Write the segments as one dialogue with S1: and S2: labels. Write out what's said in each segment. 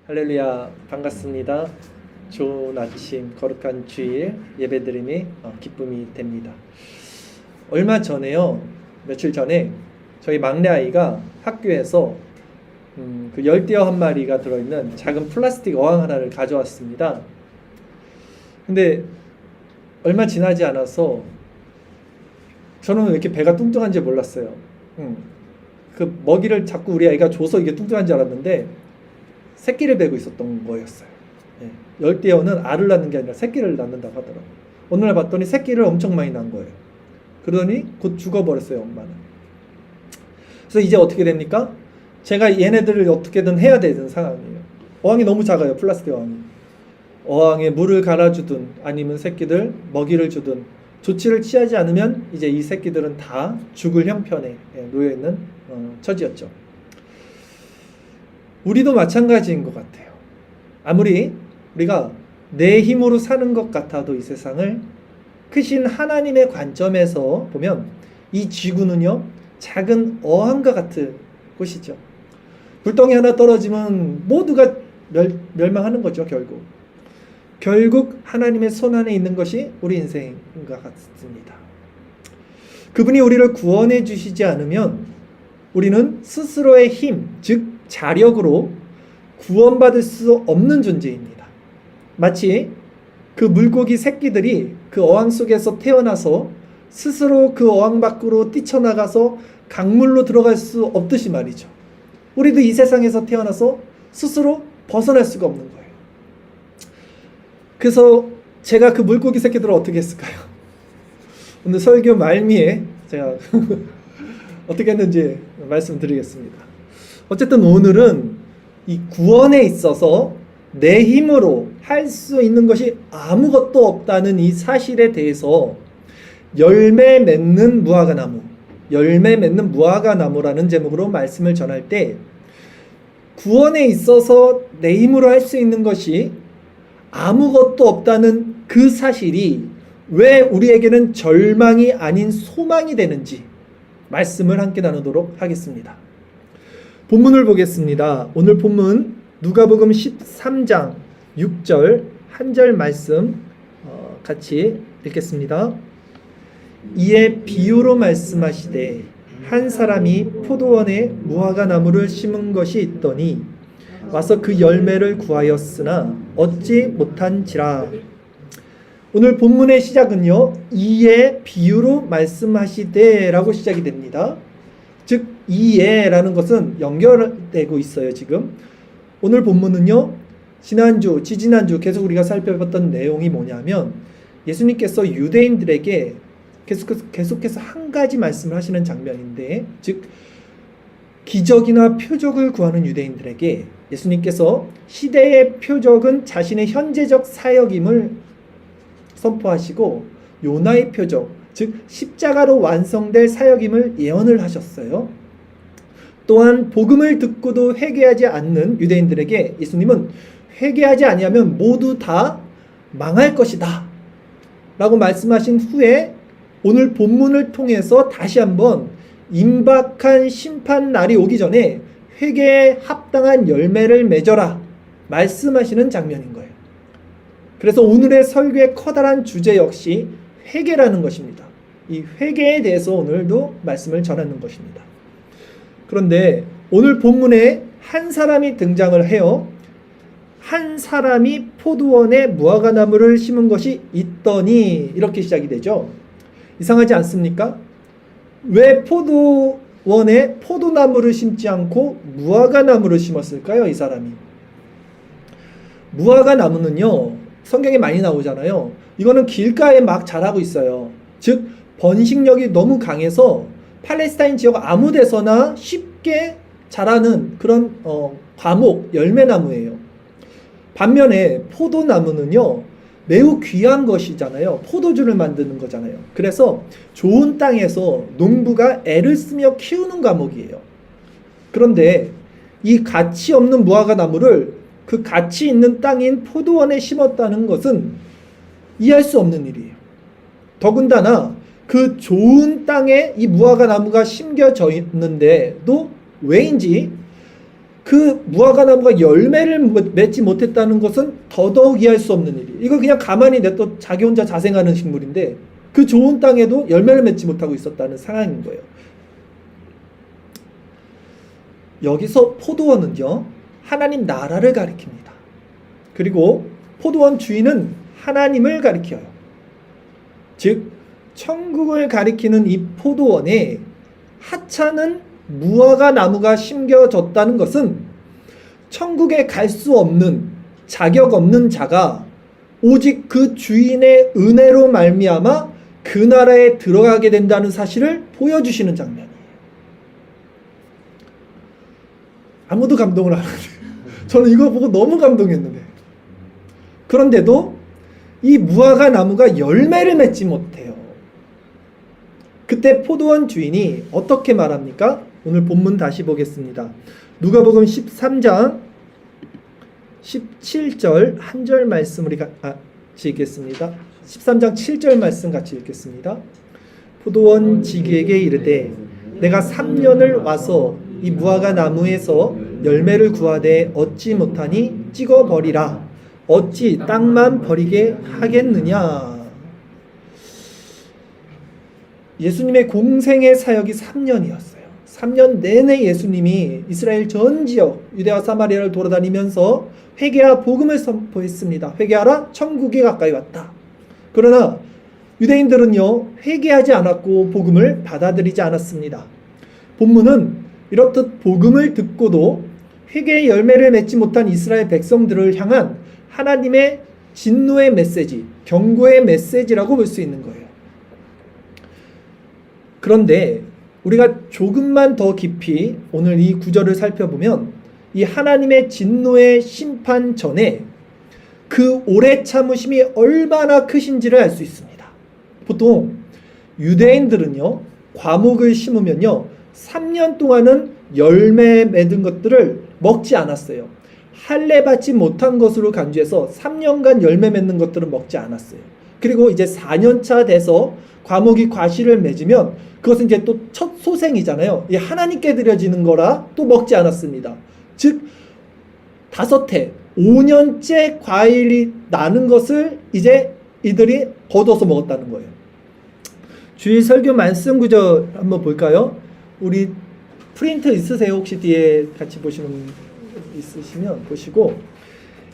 S1: 할렐루야, 반갑습니다. 좋은 아침, 거룩한 주일 예배드림이 기쁨이 됩니다. 얼마 전에요, 며칠 전에 저희 막내 아이가 학교에서 그 열대어 한 마리가 들어있는 작은 플라스틱 어항 하나를 가져왔습니다. 근데 얼마 지나지 않아서 저는 왜 이렇게 배가 뚱뚱한지 몰랐어요. 그 먹이를 자꾸 우리 아이가 줘서 이게 뚱뚱한 줄 알았는데 새끼를 베고 있었던 거였어요. 열대어는 알을 낳는 게 아니라 새끼를 낳는다고 하더라고요. 어느 날 봤더니 새끼를 엄청 많이 낳은 거예요. 그러더니 곧 죽어버렸어요, 엄마는. 그래서 이제 어떻게 됩니까? 제가 얘네들을 어떻게든 해야 되는 상황이에요. 어항이 너무 작아요, 플라스틱 어항이. 어항에 물을 갈아주든 아니면 새끼들 먹이를 주든 조치를 취하지 않으면 이제 이 새끼들은 다 죽을 형편에 놓여있는 처지였죠. 우리도 마찬가지인 것 같아요. 아무리 우리가 내 힘으로 사는 것 같아도 이 세상을 크신 하나님의 관점에서 보면 이 지구는요, 작은 어항과 같은 곳이죠. 불덩이 하나 떨어지면 모두가 멸망하는 거죠. 결국 하나님의 손 안에 있는 것이 우리 인생과 같습니다. 그분이 우리를 구원해 주시지 않으면 우리는 스스로의 힘, 즉 자력으로 구원받을 수 없는 존재입니다. 마치 그 물고기 새끼들이 그 어항 속에서 태어나서 스스로 그 어항 밖으로 뛰쳐나가서 강물로 들어갈 수 없듯이 말이죠. 우리도 이 세상에서 태어나서 스스로 벗어날 수가 없는 거예요. 그래서 제가 그 물고기 새끼들을 어떻게 했을까요? 오늘 설교 말미에 제가 어떻게 했는지 말씀드리겠습니다. 어쨌든 오늘은 이 구원에 있어서 내 힘으로 할 수 있는 것이 아무것도 없다는 이 사실에 대해서 열매 맺는 무화과나무라는 제목으로 말씀을 전할 때, 구원에 있어서 내 힘으로 할 수 있는 것이 아무것도 없다는 그 사실이 왜 우리에게는 절망이 아닌 소망이 되는지 말씀을 함께 나누도록 하겠습니다. 본문을 보겠습니다. 오늘 본문 누가복음 13장 6절 한 절 말씀 같이 읽겠습니다. 이에 비유로 말씀하시되 한 사람이 포도원에 무화과 나무를 심은 것이 있더니 와서 그 열매를 구하였으나 얻지 못한지라. 오늘 본문의 시작은요, 이에 비유로 말씀하시되 라고 시작이 됩니다. 즉 이에라는 것은 연결되고 있어요. 지금 오늘 본문은요, 지지난주 계속 우리가 살펴봤던 내용이 뭐냐면 예수님께서 유대인들에게 계속해서 한 가지 말씀을 하시는 장면인데, 즉 기적이나 표적을 구하는 유대인들에게 예수님께서 시대의 표적은 자신의 현재적 사역임을 선포하시고 요나의 표적, 즉 십자가로 완성될 사역임을 예언을 하셨어요. 또한 복음을 듣고도 회개하지 않는 유대인들에게 예수님은 회개하지 아니하면 모두 다 망할 것이다 라고 말씀하신 후에 오늘 본문을 통해서 다시 한번 임박한 심판 날이 오기 전에 회개에 합당한 열매를 맺어라 말씀하시는 장면인 거예요. 그래서 오늘의 설교의 커다란 주제 역시 회개라는 것입니다. 이 회개에 대해서 오늘도 말씀을 전하는 것입니다. 그런데 오늘 본문에 한 사람이 등장을 해요. 한 사람이 포도원에 무화과 나무를 심은 것이 있더니 이렇게 시작이 되죠. 이상하지 않습니까? 왜 포도원에 포도나무를 심지 않고 무화과 나무를 심었을까요? 이 사람이. 무화과 나무는요, 성경에 많이 나오잖아요. 이거는 길가에 막 자라고 있어요. 즉 번식력이 너무 강해서 팔레스타인 지역 아무 데서나 쉽게 자라는 그런 과목 열매나무예요. 반면에 포도나무는요, 매우 귀한 것이잖아요. 포도주를 만드는 거잖아요. 그래서 좋은 땅에서 농부가 애를 쓰며 키우는 과목이에요. 그런데 이 가치 없는 무화과 나무를 그 가치 있는 땅인 포도원에 심었다는 것은 이해할 수 없는 일이에요. 더군다나 그 좋은 땅에 이 무화과 나무가 심겨져 있는데도 왜인지 그 무화과 나무가 열매를 맺지 못했다는 것은 더더욱 이해할 수 없는 일이에요. 이거 그냥 가만히 냅둬 자기 혼자 자생하는 식물인데 그 좋은 땅에도 열매를 맺지 못하고 있었다는 상황인 거예요. 여기서 포도원은요, 하나님 나라를 가리킵니다. 그리고 포도원 주인은 하나님을 가리켜요. 즉 천국을 가리키는 이 포도원에 하찮은 무화과 나무가 심겨졌다는 것은 천국에 갈 수 없는 자격 없는 자가 오직 그 주인의 은혜로 말미암아 그 나라에 들어가게 된다는 사실을 보여주시는 장면이에요. 아무도 감동을 안 하네요. 저는 이거 보고 너무 감동했는데, 그런데도 이 무화과 나무가 열매를 맺지 못해요. 그때 포도원 주인이 어떻게 말합니까? 오늘 본문 다시 보겠습니다. 누가복음 13장 17절 한 절 말씀 우리 같이 읽겠습니다. 13장 7절 말씀 같이 읽겠습니다. 포도원 지기에게 이르되 내가 3년을 와서 이 무화과 나무에서 열매를 구하되 얻지 못하니 찍어버리라. 어찌 땅만 버리게 하겠느냐. 예수님의 공생의 사역이 3년이었어요. 3년 내내 예수님이 이스라엘 전 지역 유대와 사마리아를 돌아다니면서 회개하라 복음을 선포했습니다. 회개하라 천국이 가까이 왔다. 그러나 유대인들은요, 회개하지 않았고 복음을 받아들이지 않았습니다. 본문은 이렇듯 복음을 듣고도 회개의 열매를 맺지 못한 이스라엘 백성들을 향한 하나님의 진노의 메시지, 경고의 메시지라고 볼 수 있는 거예요. 그런데 우리가 조금만 더 깊이 오늘 이 구절을 살펴보면 이 하나님의 진노의 심판 전에 그 오래 참으심이 얼마나 크신지를 알 수 있습니다. 보통 유대인들은요, 과목을 심으면요 3년 동안은 열매 맺은 것들을 먹지 않았어요. 할례 받지 못한 것으로 간주해서 3년간 열매 맺는 것들은 먹지 않았어요. 그리고 이제 4년차 돼서 과목이 과실을 맺으면 그것은 이제 또 첫 소생이잖아요. 하나님께 드려지는 거라 또 먹지 않았습니다. 즉 5해 5년째 과일이 나는 것을 이제 이들이 거둬서 먹었다는 거예요. 주일 설교 말씀 구절 한번 볼까요? 우리 프린트 있으세요? 혹시 뒤에 같이 보시는 있으시면 보시고,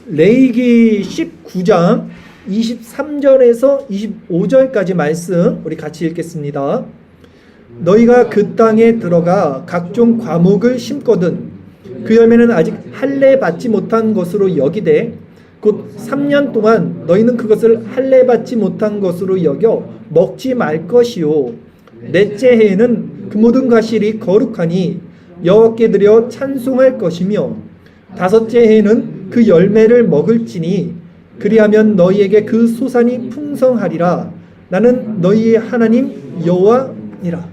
S1: 레위기 19장 23절에서 25절까지 말씀 우리 같이 읽겠습니다. 너희가 그 땅에 들어가 각종 과목을 심거든 그 열매는 아직 할례 받지 못한 것으로 여기되 곧 3년 동안 너희는 그것을 할례 받지 못한 것으로 여겨 먹지 말 것이요 넷째 해에는 그 모든 과실이 거룩하니 여호와께 드려 찬송할 것이며 다섯째 해에는 그 열매를 먹을지니 그리하면 너희에게 그 소산이 풍성하리라. 나는 너희의 하나님 여호와니라.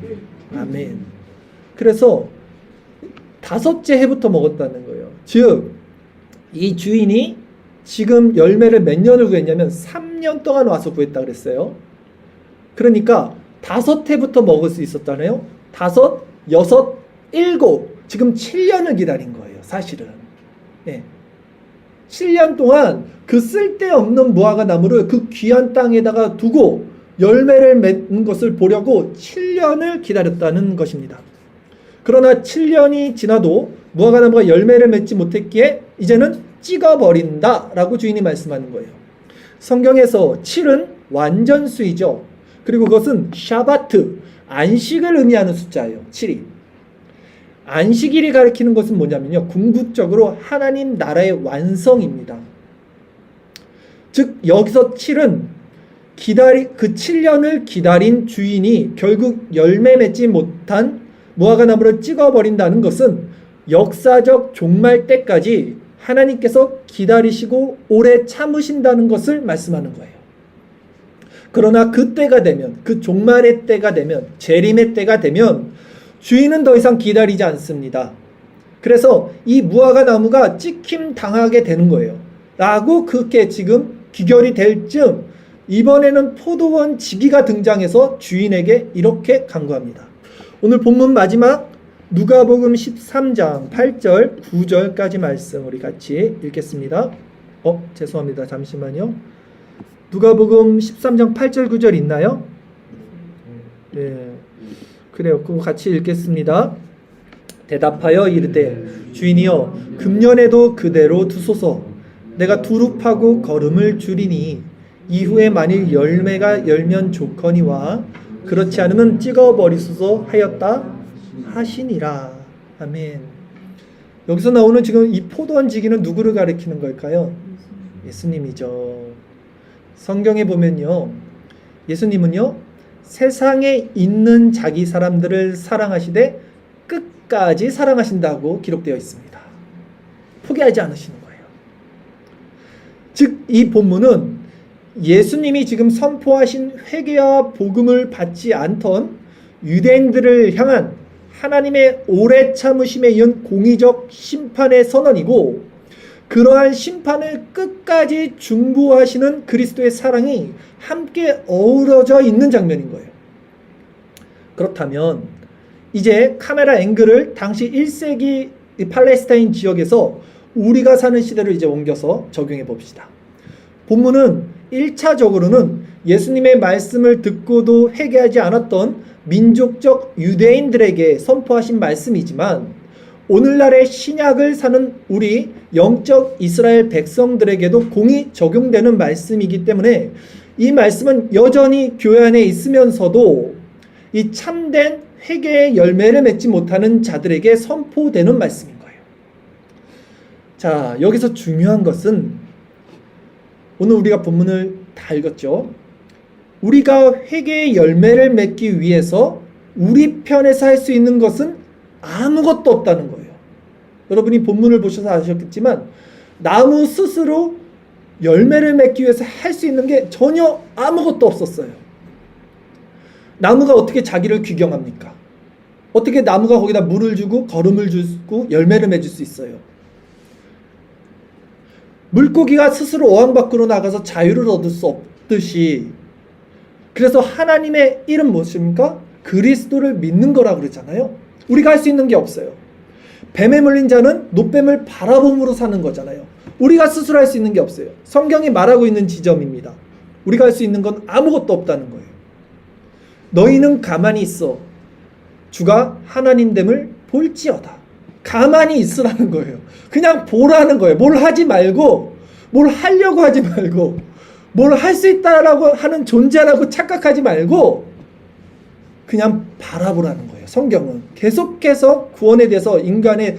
S1: 아멘. 그래서 5째 해부터 먹었다는 거예요. 즉 이 주인이 지금 열매를 몇 년을 구했냐면 3년 동안 와서 구했다 그랬어요. 그러니까 5해부터 먹을 수 있었잖아요. 5, 6, 7 지금 7년을 기다린 거예요. 사실은. 예. 7년 동안 그 쓸데없는 무화과 나무를 그 귀한 땅에다가 두고 열매를 맺는 것을 보려고 7년을 기다렸다는 것입니다. 그러나 7년이 지나도 무화과 나무가 열매를 맺지 못했기에 이제는 찍어버린다라고 주인이 말씀하는 거예요. 성경에서 7은 완전수이죠. 그리고 그것은 샤바트, 안식을 의미하는 숫자예요. 7이. 안식일이 가리키는 것은 뭐냐면요, 궁극적으로 하나님 나라의 완성입니다. 즉 여기서 7은 그 7년을 기다린 주인이 결국 열매 맺지 못한 무화과 나무를 찍어버린다는 것은 역사적 종말 때까지 하나님께서 기다리시고 오래 참으신다는 것을 말씀하는 거예요. 그러나 그 때가 되면, 그 종말의 때가 되면, 재림의 때가 되면 주인은 더 이상 기다리지 않습니다. 그래서 이 무화과 나무가 찍힘 당하게 되는 거예요. 라고 그렇게 지금 귀결이 될 즈음 이번에는 포도원 지기가 등장해서 주인에게 이렇게 간구합니다. 오늘 본문 마지막 누가복음 13장 8절 9절까지 말씀 우리 같이 읽겠습니다. 죄송합니다. 잠시만요. 누가복음 13장 8절 9절 있나요? 네. 그래요. 그거 같이 읽겠습니다. 대답하여 이르되 주인이여 금년에도 그대로 두소서. 내가 두릅하고 거름을 줄이니 이후에 만일 열매가 열면 좋거니와 그렇지 않으면 찍어버리소서 하였다 하시니라. 아멘. 여기서 나오는 지금 이 포도 얹기는 누구를 가리키는 걸까요? 예수님이죠. 성경에 보면요, 예수님은요 세상에 있는 자기 사람들을 사랑하시되 끝까지 사랑하신다고 기록되어 있습니다. 포기하지 않으시는 거예요. 즉 이 본문은 예수님이 지금 선포하신 회개와 복음을 받지 않던 유대인들을 향한 하나님의 오래 참으심에 이은 공의적 심판의 선언이고, 그러한 심판을 끝까지 중보하시는 그리스도의 사랑이 함께 어우러져 있는 장면인 거예요. 그렇다면 이제 카메라 앵글을 당시 1세기 팔레스타인 지역에서 우리가 사는 시대로 이제 옮겨서 적용해 봅시다. 본문은 1차적으로는 예수님의 말씀을 듣고도 회개하지 않았던 민족적 유대인들에게 선포하신 말씀이지만, 오늘날의 신약을 사는 우리 영적 이스라엘 백성들에게도 공이 적용되는 말씀이기 때문에 이 말씀은 여전히 교회 안에 있으면서도 이 참된 회개의 열매를 맺지 못하는 자들에게 선포되는 말씀인 거예요. 자, 여기서 중요한 것은 오늘 우리가 본문을 다 읽었죠. 우리가 회개의 열매를 맺기 위해서 우리 편에서 할 수 있는 것은 아무것도 없다는 거예요. 여러분이 본문을 보셔서 아셨겠지만 나무 스스로 열매를 맺기 위해서 할 수 있는 게 전혀 아무것도 없었어요. 나무가 어떻게 자기를 귀경합니까? 어떻게 나무가 거기다 물을 주고 거름을 주고 열매를 맺을 수 있어요? 물고기가 스스로 어항 밖으로 나가서 자유를 얻을 수 없듯이, 그래서 하나님의 일은 무엇입니까? 그리스도를 믿는 거라고 그러잖아요. 우리가 할 수 있는 게 없어요. 뱀에 물린 자는 노뱀을 바라봄으로 사는 거잖아요. 우리가 스스로 할 수 있는 게 없어요. 성경이 말하고 있는 지점입니다. 우리가 할 수 있는 건 아무것도 없다는 거예요. 너희는 가만히 있어 주가 하나님됨을 볼지어다. 가만히 있으라는 거예요. 그냥 보라는 거예요. 뭘 하지 말고, 뭘 하려고 하지 말고, 뭘 할 수 있다라고 하는 존재라고 착각하지 말고 그냥 바라보라는 거예요. 성경은 계속해서 구원에 대해서 인간의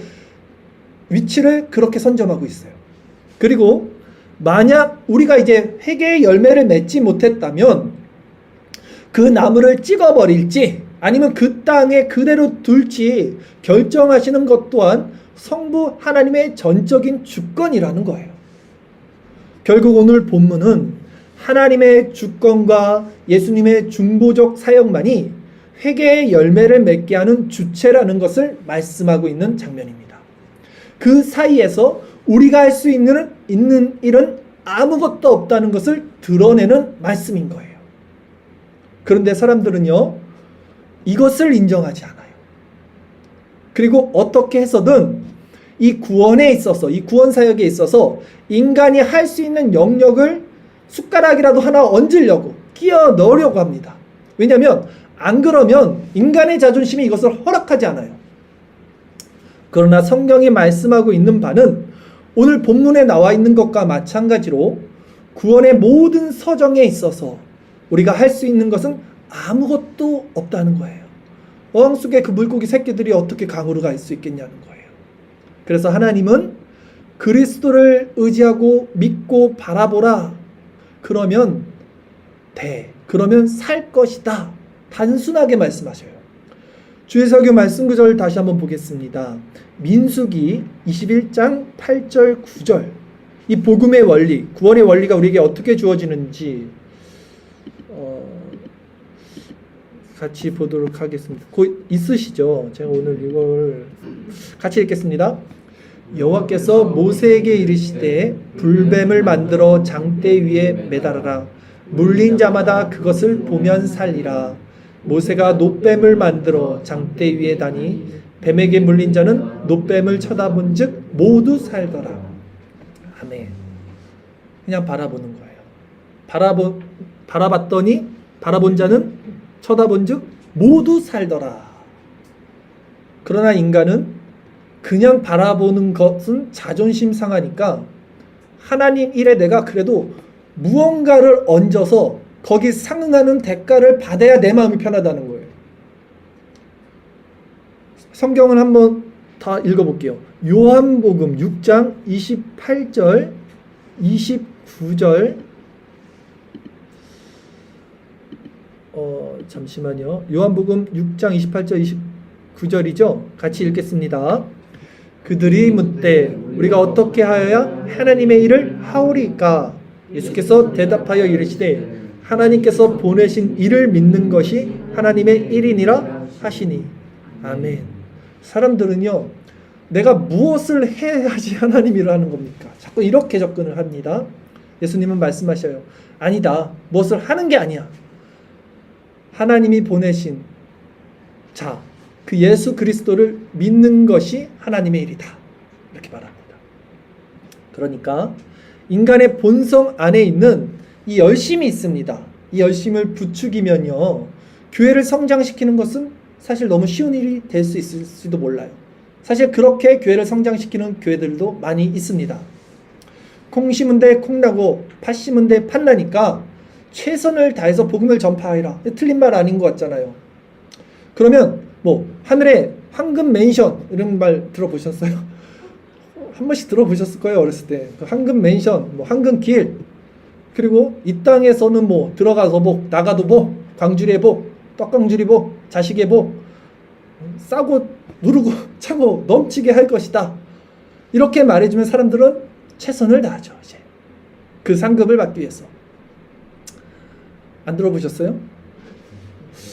S1: 위치를 그렇게 선점하고 있어요. 그리고 만약 우리가 이제 회개의 열매를 맺지 못했다면 그 나무를 찍어버릴지 아니면 그 땅에 그대로 둘지 결정하시는 것 또한 성부 하나님의 전적인 주권이라는 거예요. 결국 오늘 본문은 하나님의 주권과 예수님의 중보적 사역만이 회개의 열매를 맺게 하는 주체라는 것을 말씀하고 있는 장면입니다. 그 사이에서 우리가 할 수 있는 일은 아무것도 없다는 것을 드러내는 말씀인 거예요. 그런데 사람들은요, 이것을 인정하지 않아요. 그리고 어떻게 해서든 이 구원에 있어서, 이 구원 사역에 있어서 인간이 할 수 있는 영역을 숟가락이라도 하나 얹으려고, 끼워 넣으려고 합니다. 왜냐하면 안 그러면 인간의 자존심이 이것을 허락하지 않아요. 그러나 성경이 말씀하고 있는 바는 오늘 본문에 나와 있는 것과 마찬가지로 구원의 모든 서정에 있어서 우리가 할 수 있는 것은 아무것도 없다는 거예요. 어항 속에 그 물고기 새끼들이 어떻게 강으로 갈 수 있겠냐는 거예요. 그래서 하나님은 그리스도를 의지하고 믿고 바라보라. 그러면 돼. 그러면 살 것이다. 단순하게 말씀하셔요. 주의 설교 말씀 구절 다시 한번 보겠습니다. 민수기 21장 8절 9절. 이 복음의 원리, 구원의 원리가 우리에게 어떻게 주어지는지 같이 보도록 하겠습니다. 곧 있으시죠? 제가 오늘 이걸 같이 읽겠습니다. 여호와께서 모세에게 이르시되 불뱀을 만들어 장대 위에 매달아라. 물린 자마다 그것을 보면 살리라. 모세가 노뱀을 만들어 장대 위에 다니 뱀에게 물린 자는 노뱀을 쳐다본 즉 모두 살더라. 아멘. 그냥 바라보는 거예요. 바라봤더니 바라본 자는 쳐다본 즉 모두 살더라. 그러나 인간은 그냥 바라보는 것은 자존심 상하니까 하나님 일에 내가 그래도 무언가를 얹어서 거기 상응하는 대가를 받아야 내 마음이 편하다는 거예요. 성경을 한번 다 읽어볼게요. 요한복음 6장 28절 29절 잠시만요. 요한복음 6장 28절 29절이죠. 같이 읽겠습니다. 그들이 묻되 우리가 어떻게 하여야 하나님의 일을 하오리까? 예수께서 대답하여 이르시되 하나님께서 보내신 이를 믿는 것이 하나님의 일이니라 하시니. 아멘. 사람들은요, 내가 무엇을 해야지 하나님 일을 하는 겁니까? 자꾸 이렇게 접근을 합니다. 예수님은 말씀하셔요. 아니다. 무엇을 하는 게 아니야. 하나님이 보내신 자, 그 예수 그리스도를 믿는 것이 하나님의 일이다. 이렇게 말합니다. 그러니까 인간의 본성 안에 있는 이 열심이 있습니다. 이 열심을 부추기면요, 교회를 성장시키는 것은 사실 너무 쉬운 일이 될 수 있을지도 몰라요. 사실 그렇게 교회를 성장시키는 교회들도 많이 있습니다. 콩 심은 데 콩나고 팥 심은 데 팥나니까 최선을 다해서 복음을 전파하라. 틀린 말 아닌 것 같잖아요. 그러면 뭐 하늘에 황금 맨션 이런 말 들어보셨어요? 한 번씩 들어보셨을 거예요. 어렸을 때. 황금 맨션, 뭐 황금 길, 그리고 이 땅에서는 뭐 들어가서 복, 나가도 복, 광주리의 복, 떡강주리 복, 자식의 복, 싸고 누르고 차고 넘치게 할 것이다. 이렇게 말해주면 사람들은 최선을 다하죠. 이제 그 상급을 받기 위해서. 안 들어보셨어요?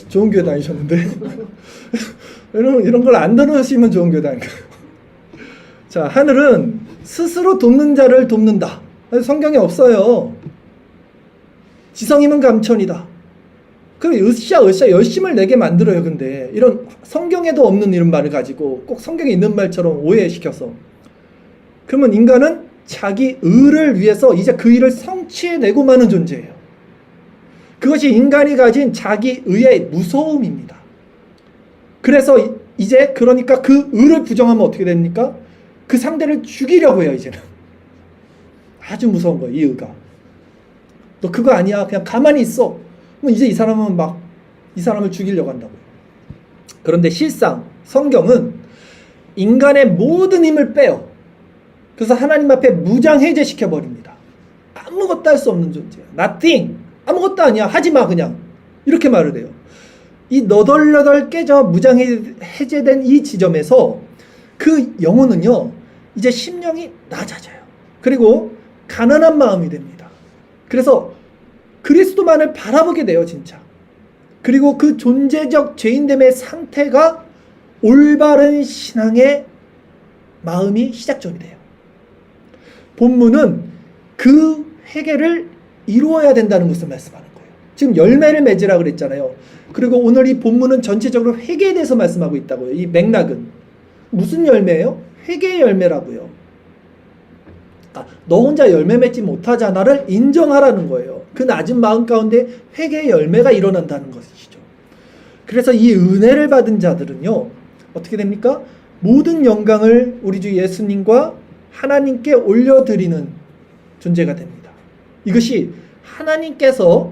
S1: 좋은 교회 다니셨는데 이런 걸 안 들으시면 좋은 교회 다니까요. 자, 하늘은 스스로 돕는 자를 돕는다. 성경에 없어요. 지성이면 감천이다. 그럼 으쌰 열심을 내게 만들어요. 근데 이런 성경에도 없는 이런 말을 가지고 꼭 성경에 있는 말처럼 오해시켜서, 그러면 인간은 자기 의를 위해서 이제 그 일을 성취해내고 마는 존재예요. 그것이 인간이 가진 자기 의의 무서움입니다. 그래서 이제 그러니까 그 의를 부정하면 어떻게 됩니까? 그 상대를 죽이려고 해요. 이제는 아주 무서운 거예요. 이 의가. 너 그거 아니야. 그냥 가만히 있어. 그럼 이제 이 사람은 막 이 사람을 죽이려고 한다고요. 그런데 실상 성경은 인간의 모든 힘을 빼요. 그래서 하나님 앞에 무장해제시켜 버립니다. 아무것도 할 수 없는 존재야. Nothing. 아무것도 아니야. 하지마 그냥. 이렇게 말을 해요. 이 너덜너덜 깨져 무장해제된 이 지점에서 그 영혼은요, 이제 심령이 낮아져요. 그리고 가난한 마음이 됩니다. 그래서 그리스도만을 바라보게 돼요. 진짜. 그리고 그 존재적 죄인됨의 상태가 올바른 신앙의 마음이 시작점이 돼요. 본문은 그 회개를 이루어야 된다는 것을 말씀하는 거예요. 지금 열매를 맺으라 그랬잖아요. 그리고 오늘 이 본문은 전체적으로 회개에 대해서 말씀하고 있다고요. 이 맥락은 무슨 열매예요? 회개의 열매라고요. 너 혼자 열매 맺지 못하잖아를 인정하라는 거예요. 그 낮은 마음 가운데 회개의 열매가 일어난다는 것이죠. 그래서 이 은혜를 받은 자들은요, 어떻게 됩니까? 모든 영광을 우리 주 예수님과 하나님께 올려드리는 존재가 됩니다. 이것이 하나님께서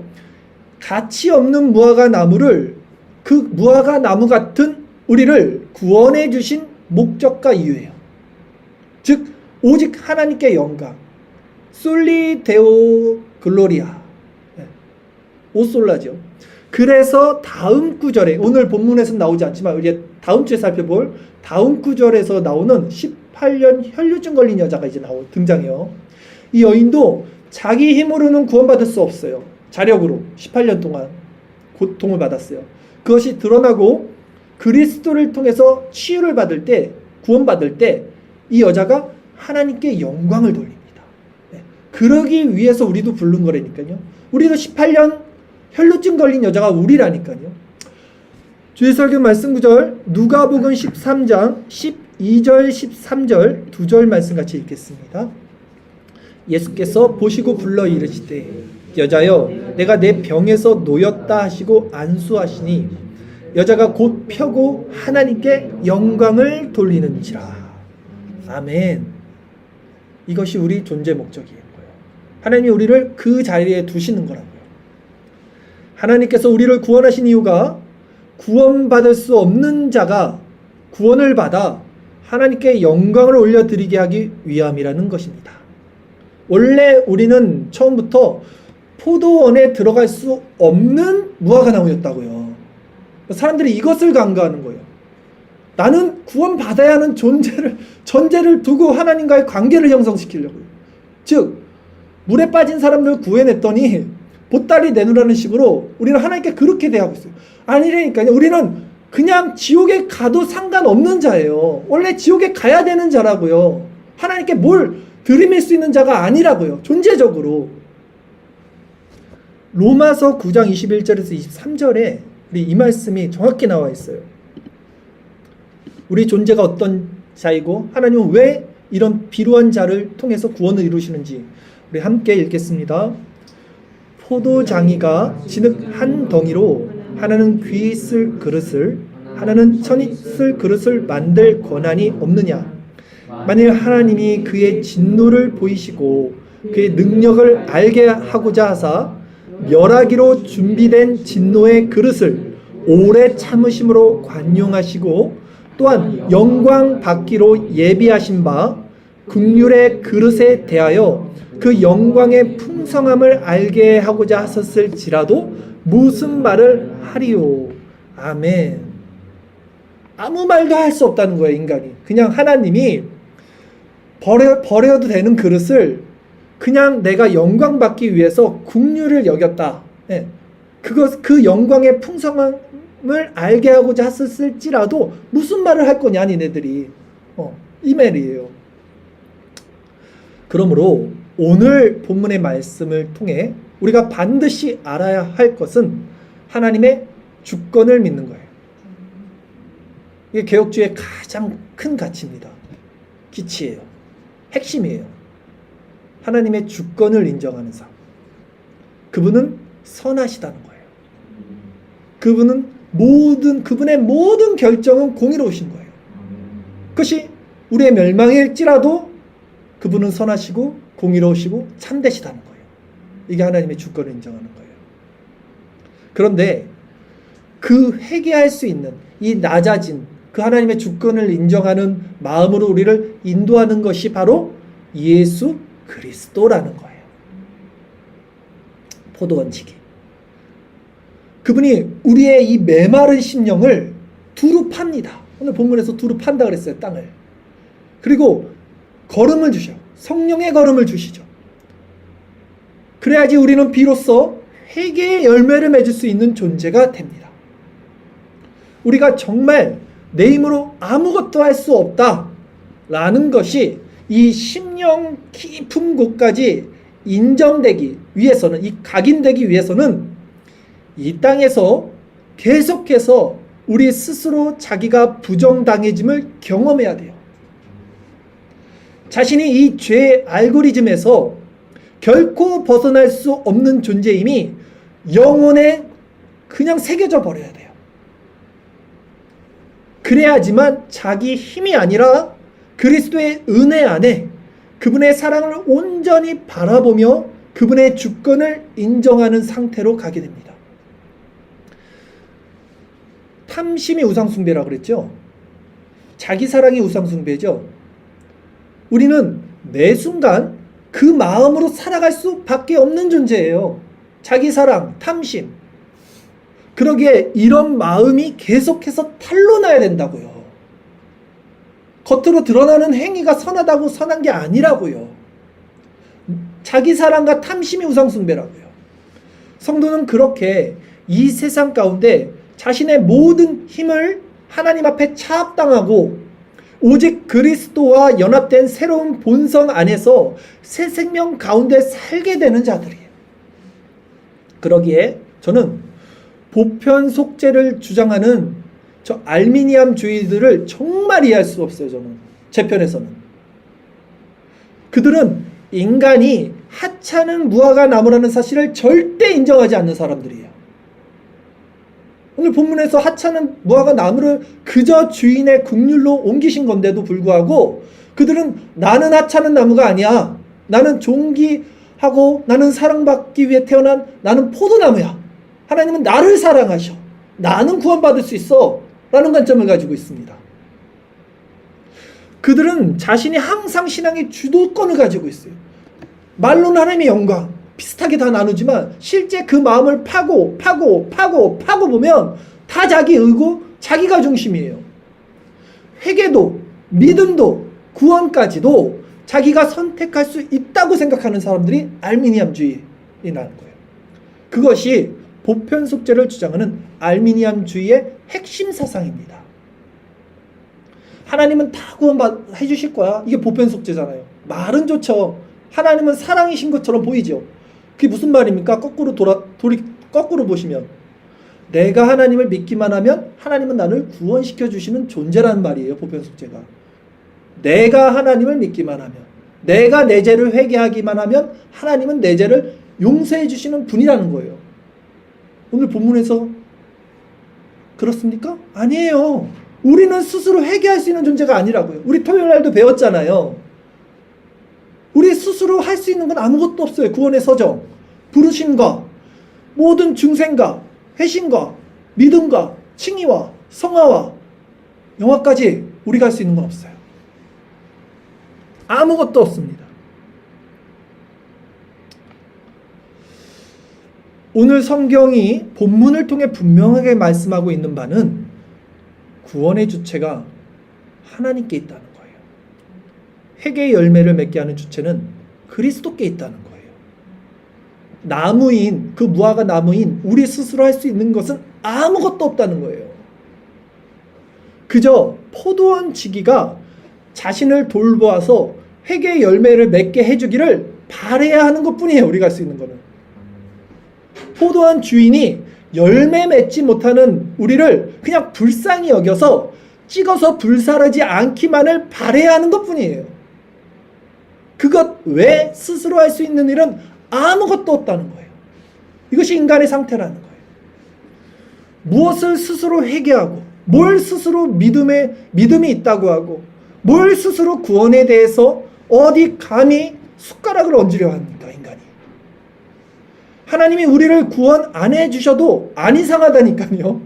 S1: 가치 없는 무화과 나무를, 그 무화과 나무 같은 우리를 구원해 주신 목적과 이유예요. 즉 오직 하나님께 영광, 솔리 데오 글로리아, 오솔라죠. 그래서 다음 구절에, 오늘 본문에서는 나오지 않지만 우리 다음 주에 살펴볼 다음 구절에서 나오는 18년 혈류증 걸린 여자가 이제 등장해요. 이 여인도 자기 힘으로는 구원받을 수 없어요. 자력으로 18년 동안 고통을 받았어요. 그것이 드러나고 그리스도를 통해서 치유를 받을 때, 구원받을 때 이 여자가 하나님께 영광을 돌립니다. 그러기 위해서 우리도 부른 거라니까요. 우리도 18년 혈루증 걸린 여자가 우리라니까요. 주일 설교 말씀 구절 누가복음 13장 12절 13절 두 절 말씀 같이 읽겠습니다. 예수께서 보시고 불러 이르시되 여자여 내가 내 병에서 놓였다 하시고 안수하시니 여자가 곧 펴고 하나님께 영광을 돌리는지라. 아멘. 이것이 우리 존재 목적이에요. 하나님이 우리를 그 자리에 두시는 거라고요. 하나님께서 우리를 구원하신 이유가 구원받을 수 없는 자가 구원을 받아 하나님께 영광을 올려드리게 하기 위함이라는 것입니다. 원래 우리는 처음부터 포도원에 들어갈 수 없는 무화과나무였다고요. 사람들이 이것을 간과하는 거예요. 나는 구원받아야 하는 전제를 두고 하나님과의 관계를 형성시키려고요. 즉 물에 빠진 사람들 구해냈더니 보따리 내놓으라는 식으로 우리는 하나님께 그렇게 대하고 있어요. 아니라니까요. 우리는 그냥 지옥에 가도 상관없는 자예요. 원래 지옥에 가야 되는 자라고요. 하나님께 뭘 들이밀 수 있는 자가 아니라고요. 존재적으로. 로마서 9장 21절에서 23절에 우리 이 말씀이 정확히 나와 있어요. 우리 존재가 어떤 자이고 하나님은 왜 이런 비루한 자를 통해서 구원을 이루시는지 우리 함께 읽겠습니다. 포도장이가 진흙 한 덩이로 하나는 귀 쓸 그릇을 하나는 천이 쓸 그릇을 만들 권한이 없느냐. 만일 하나님이 그의 진노를 보이시고 그의 능력을 알게 하고자 하사 멸하기로 준비된 진노의 그릇을 오래 참으심으로 관용하시고 또한 영광 받기로 예비하신 바 긍휼의 그릇에 대하여 그 영광의 풍성함을 알게 하고자 하셨을지라도 무슨 말을 하리요. 아멘. 아무 말도 할 수 없다는 거예요, 인간이. 그냥 하나님이 버려도 되는 그릇을 그냥 내가 영광 받기 위해서 긍휼을 여겼다. 네. 그 영광의 풍성함을 알게 하고자 하셨을지라도 무슨 말을 할 거냐, 니네들이. 이 말이에요. 그러므로 오늘 본문의 말씀을 통해 우리가 반드시 알아야 할 것은 하나님의 주권을 믿는 거예요. 이게 개혁주의의 가장 큰 가치입니다. 기치예요. 핵심이에요. 하나님의 주권을 인정하는 삶. 그분은 선하시다는 거예요. 그분의 모든 결정은 공의로우신 거예요. 그것이 우리의 멸망일지라도 그분은 선하시고 공의로우시고 참되시다는 거예요. 이게 하나님의 주권을 인정하는 거예요. 그런데 그 회개할 수 있는 이 낮아진 그 하나님의 주권을 인정하는 마음으로 우리를 인도하는 것이 바로 예수 그리스도라는 거예요. 포도원지기. 그분이 우리의 이 메마른 심령을 두루 팝니다. 오늘 본문에서 두루 판다 그랬어요. 땅을. 그리고 걸음을 주셔. 성령의 걸음을 주시죠. 그래야지 우리는 비로소 회개의 열매를 맺을 수 있는 존재가 됩니다. 우리가 정말 내 힘으로 아무것도 할 수 없다라는 것이 이 심령 깊은 곳까지 인정되기 위해서는, 이 각인되기 위해서는 이 땅에서 계속해서 우리 스스로 자기가 부정당해짐을 경험해야 돼요. 자신이 이 죄의 알고리즘에서 결코 벗어날 수 없는 존재임이 영혼에 그냥 새겨져 버려야 돼요. 그래야지만 자기 힘이 아니라 그리스도의 은혜 안에 그분의 사랑을 온전히 바라보며 그분의 주권을 인정하는 상태로 가게 됩니다. 탐심이 우상숭배라고 그랬죠. 자기 사랑이 우상숭배죠. 우리는 매 순간 그 마음으로 살아갈 수밖에 없는 존재예요. 자기 사랑, 탐심. 그러기에 이런 마음이 계속해서 탄로나야 된다고요. 겉으로 드러나는 행위가 선하다고 선한 게 아니라고요. 자기 사랑과 탐심이 우상숭배라고요. 성도는 그렇게 이 세상 가운데 자신의 모든 힘을 하나님 앞에 차압당하고 오직 그리스도와 연합된 새로운 본성 안에서 새 생명 가운데 살게 되는 자들이에요. 그러기에 저는 보편 속죄를 주장하는 저 알미니암주의들을 정말 이해할 수 없어요. 저는 제 편에서는. 그들은 인간이 하찮은 무화과 나무라는 사실을 절대 인정하지 않는 사람들이에요. 오늘 본문에서 하찮은 무화과 나무를 그저 주인의 긍휼로 옮기신 건데도 불구하고 그들은 나는 하찮은 나무가 아니야. 나는 존귀하고 나는 사랑받기 위해 태어난 나는 포도나무야. 하나님은 나를 사랑하셔. 나는 구원받을 수 있어. 라는 관점을 가지고 있습니다. 그들은 자신이 항상 신앙의 주도권을 가지고 있어요. 말로는 하나님의 영광 비슷하게 다 나누지만 실제 그 마음을 파고 보면 다 자기 의고 자기가 중심이에요. 회개도 믿음도 구원까지도 자기가 선택할 수 있다고 생각하는 사람들이 알미니암주의라는 거예요. 그것이 보편속죄를 주장하는 알미니암주의의 핵심 사상입니다. 하나님은 다 구원해 주실 거야. 이게 보편속죄잖아요. 말은 좋죠. 하나님은 사랑이신 것처럼 보이죠. 그게 무슨 말입니까? 거꾸로 보시면 내가 하나님을 믿기만 하면 하나님은 나를 구원시켜 주시는 존재라는 말이에요. 보편속죄가. 내가 하나님을 믿기만 하면, 내가 내 죄를 회개하기만 하면 하나님은 내 죄를 용서해 주시는 분이라는 거예요. 오늘 본문에서 그렇습니까? 아니에요. 우리는 스스로 회개할 수 있는 존재가 아니라고요. 우리 토요일 날도 배웠잖아요. 우리 스스로 할 수 있는 건 아무것도 없어요. 구원의 서정, 부르심과 모든 중생과 회심과 믿음과 칭의와 성화와 영화까지 우리가 할 수 있는 건 없어요. 아무것도 없습니다. 오늘 성경이 본문을 통해 분명하게 말씀하고 있는 바는 구원의 주체가 하나님께 있다는 거예요. 회개의 열매를 맺게 하는 주체는 그리스도께 있다는 거예요. 나무인, 그 무화과 나무인 우리 스스로 할 수 있는 것은 아무것도 없다는 거예요. 그저 포도원 지기가 자신을 돌보아서 회개의 열매를 맺게 해주기를 바라야 하는 것뿐이에요. 우리가 할 수 있는 거는. 포도원 주인이 열매 맺지 못하는 우리를 그냥 불쌍히 여겨서 찍어서 불사르지 않기만을 바라야 하는 것뿐이에요. 그것 외 스스로 할 수 있는 일은 아무것도 없다는 거예요. 이것이 인간의 상태라는 거예요. 무엇을 스스로 회개하고 뭘 스스로 믿음이 있다고 하고 뭘 스스로 구원에 대해서 어디 감히 숟가락을 얹으려 합니까, 인간이. 하나님이 우리를 구원 안 해주셔도 안 이상하다니까요.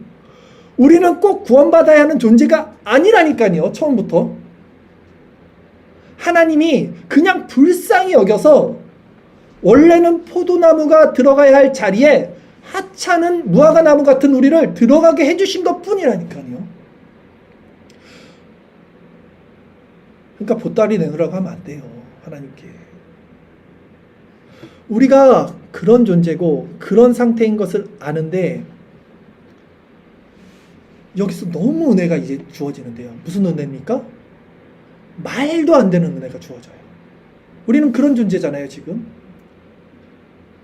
S1: 우리는 꼭 구원받아야 하는 존재가 아니라니까요. 처음부터. 하나님이 그냥 불쌍히 여겨서 원래는 포도나무가 들어가야 할 자리에 하찮은 무화과 나무 같은 우리를 들어가게 해주신 것 뿐이라니까요. 그러니까 보따리 내놓으라고 하면 안 돼요. 하나님께. 우리가 그런 존재고 그런 상태인 것을 아는데 여기서 너무 은혜가 이제 주어지는데요. 무슨 은혜입니까? 말도 안 되는 은혜가 주어져요. 우리는 그런 존재잖아요. 지금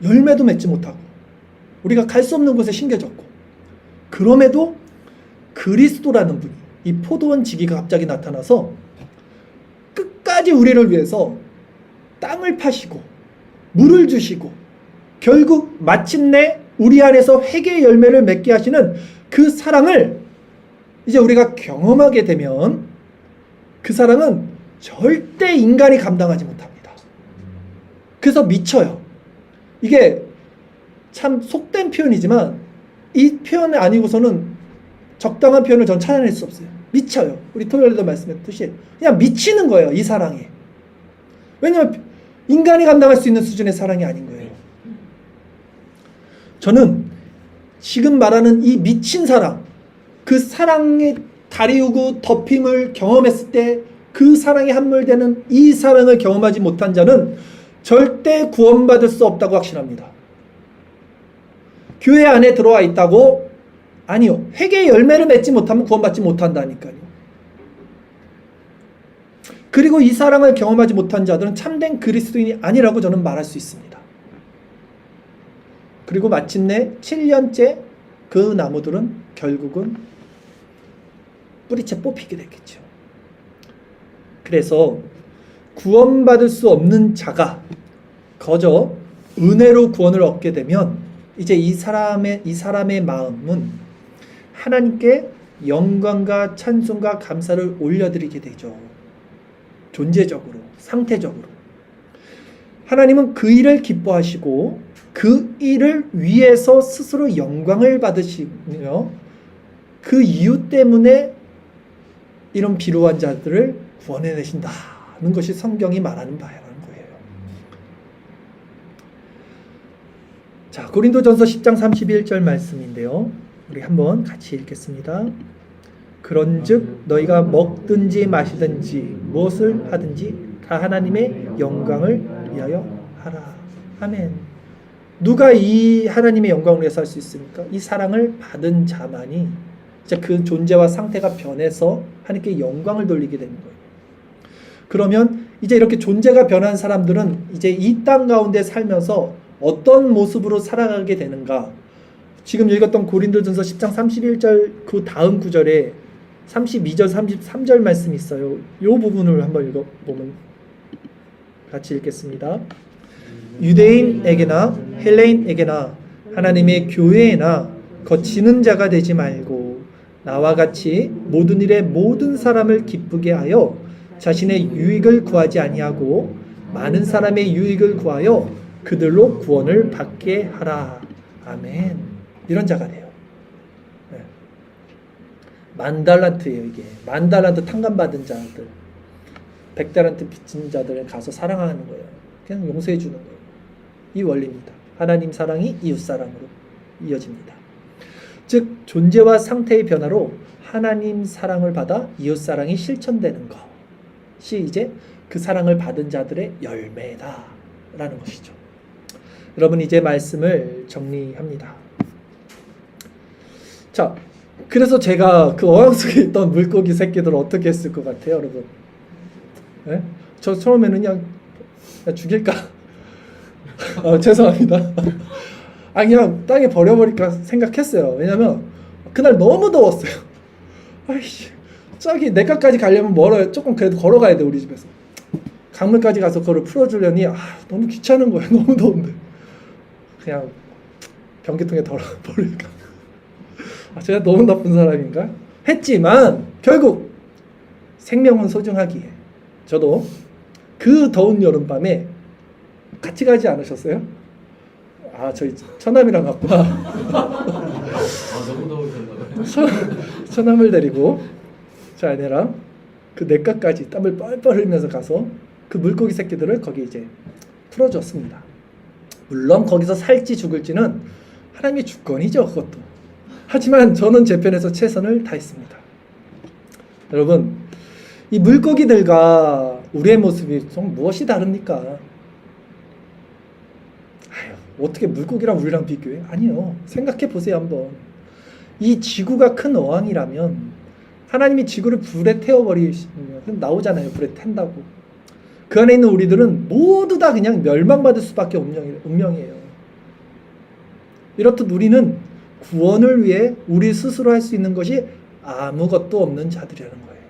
S1: 열매도 맺지 못하고 우리가 갈 수 없는 곳에 심겨졌고 그럼에도 그리스도라는 분이 이 포도원 지기가 갑자기 나타나서 끝까지 우리를 위해서 땅을 파시고 물을 주시고 결국 마침내 우리 안에서 회개의 열매를 맺게 하시는 그 사랑을 이제 우리가 경험하게 되면 그 사랑은 절대 인간이 감당하지 못합니다. 그래서 미쳐요. 이게 참 속된 표현이지만 이 표현 아니고서는 적당한 표현을 전 찾아낼 수 없어요. 미쳐요. 우리 토요일에도 말씀했듯이 그냥 미치는 거예요. 이 사랑에. 왜냐하면 인간이 감당할 수 있는 수준의 사랑이 아닌 거예요. 저는 지금 말하는 이 미친 사랑, 그 사랑의 다리우고 덮임을 경험했을 때 그 사랑에 함몰되는 이 사랑을 경험하지 못한 자는 절대 구원받을 수 없다고 확신합니다. 교회 안에 들어와 있다고? 아니요. 회개의 열매를 맺지 못하면 구원받지 못한다니까요. 그리고 이 사랑을 경험하지 못한 자들은 참된 그리스도인이 아니라고 저는 말할 수 있습니다. 그리고 마침내 7년째 그 나무들은 결국은 뿌리채 뽑히게 되겠죠. 그래서 구원받을 수 없는 자가 거저 은혜로 구원을 얻게 되면 이제 이 사람의 마음은 하나님께 영광과 찬송과 감사를 올려드리게 되죠. 존재적으로, 상태적으로. 하나님은 그 일을 기뻐하시고 그 일을 위해서 스스로 영광을 받으시며 그 이유 때문에 이런 비루한 자들을 구원해내신다는 것이 성경이 말하는 바라는 거예요. 자, 고린도전서 10장 31절 말씀인데요. 우리 한번 같이 읽겠습니다. 그런즉 너희가 먹든지 마시든지 무엇을 하든지 다 하나님의 영광을 위하여 하라. 아멘. 누가 이 하나님의 영광을 위해서 할 수 있습니까? 이 사랑을 받은 자만이 이제 그 존재와 상태가 변해서 하나님께 영광을 돌리게 되는 거예요. 그러면 이제 이렇게 존재가 변한 사람들은 이제 이 땅 가운데 살면서 어떤 모습으로 살아가게 되는가? 지금 읽었던 고린도전서 10장 31절 그 다음 구절에 32절 33절 말씀이 있어요. 이 부분을 한번 읽어보면 같이 읽겠습니다. 유대인에게나 헬레인에게나 하나님의 교회에나 거치는 자가 되지 말고 나와 같이 모든 일에 모든 사람을 기쁘게 하여 자신의 유익을 구하지 아니하고 많은 사람의 유익을 구하여 그들로 구원을 받게 하라. 아멘. 이런 자가 돼요. 네. 10,000달란트예요 이게. 10,000달란트 탕감받은 자들, 100달란트 빚진 자들을 가서 사랑하는 거예요. 그냥 용서해 주는 거예요. 이 원리입니다. 하나님 사랑이 이웃 사랑으로 이어집니다. 즉 존재와 상태의 변화로 하나님 사랑을 받아 이웃 사랑이 실천되는 것이 이제 그 사랑을 받은 자들의 열매다라는 것이죠. 여러분 이제 말씀을 정리합니다. 자, 그래서 제가 그 어항 속에 있던 물고기 새끼들을 어떻게 했을 것 같아요, 여러분? 네? 저 처음에는 그냥 죽일까? 죄송합니다. 그냥 땅에 버려버릴까 생각했어요. 왜냐면 그날 너무 더웠어요. 아이씨, 저기 내가까지 가려면 멀어요. 조금 그래도 걸어가야 돼 우리 집에서. 강물까지 가서 그걸 풀어주려니 너무 귀찮은 거예요. 너무 더운데. 그냥 변기통에 버릴까? 제가 너무 나쁜 사람인가? 했지만 결국 생명은 소중하기에 저도 그 더운 여름밤에 같이 가지 않으셨어요? 저희 처남이랑 갔구나.
S2: 너무 더우셨나봐요.
S1: 처남을 데리고 저 아내랑 그 냇가까지 땀을 뻘뻘 흘리면서 가서 그 물고기 새끼들을 거기 이제 풀어줬습니다. 물론 거기서 살지 죽을지는 하나님의 주권이죠, 그것도. 하지만 저는 제 편에서 최선을 다했습니다. 여러분, 이 물고기들과 우리의 모습이 좀 무엇이 다릅니까? 어떻게 물고기랑 우리랑 비교해? 아니요. 생각해 보세요 한번. 이 지구가 큰 어항이라면 하나님이 지구를 불에 태워버리시면 나오잖아요. 불에 탄다고. 그 안에 있는 우리들은 모두 다 그냥 멸망받을 수밖에 운명이에요. 이렇듯 우리는 구원을 위해 우리 스스로 할 수 있는 것이 아무것도 없는 자들이라는 거예요.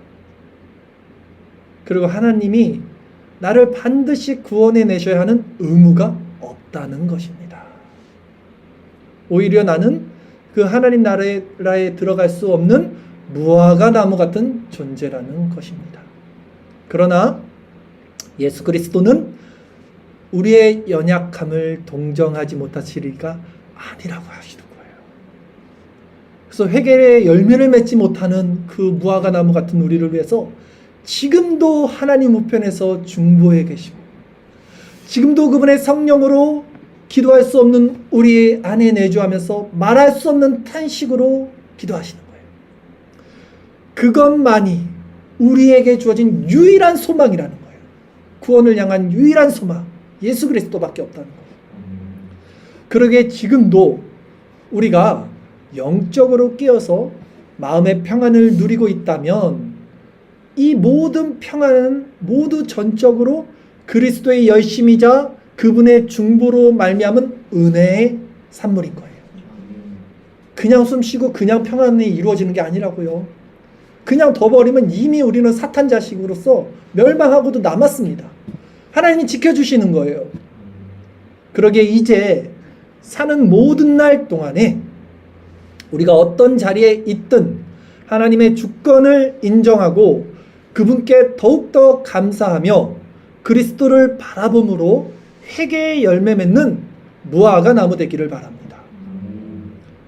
S1: 그리고 하나님이 나를 반드시 구원해 내셔야 하는 의무가 없다는 것입니다. 오히려 나는 그 하나님 나라에 들어갈 수 없는 무화과 나무 같은 존재라는 것입니다. 그러나 예수 그리스도는 우리의 연약함을 동정하지 못하시리가 아니라고 하시는 거예요. 그래서 회개의 열매를 맺지 못하는 그 무화과 나무 같은 우리를 위해서 지금도 하나님 우편에서 중보해 계시고 지금도 그분의 성령으로 기도할 수 없는 우리 안에 내주하면서 말할 수 없는 탄식으로 기도하시는 거예요. 그것만이 우리에게 주어진 유일한 소망이라는 거예요. 구원을 향한 유일한 소망, 예수 그리스도밖에 없다는 거예요. 그러기에 지금도 우리가 영적으로 깨어서 마음의 평안을 누리고 있다면 이 모든 평안은 모두 전적으로 그리스도의 열심이자 그분의 중보로 말미암은 은혜의 산물인 거예요. 그냥 숨 쉬고 그냥 평안이 이루어지는 게 아니라고요. 그냥 둬버리면 이미 우리는 사탄 자식으로서 멸망하고도 남았습니다. 하나님이 지켜주시는 거예요. 그러기에 이제 사는 모든 날 동안에 우리가 어떤 자리에 있든 하나님의 주권을 인정하고 그분께 더욱더 감사하며 그리스도를 바라봄으로 회개의 열매 맺는 무화과 나무 되기를 바랍니다.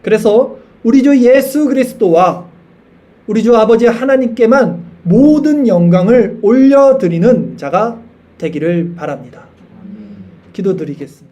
S1: 그래서 우리 주 예수 그리스도와 우리 주 아버지 하나님께만 모든 영광을 올려드리는 자가 되기를 바랍니다. 기도드리겠습니다.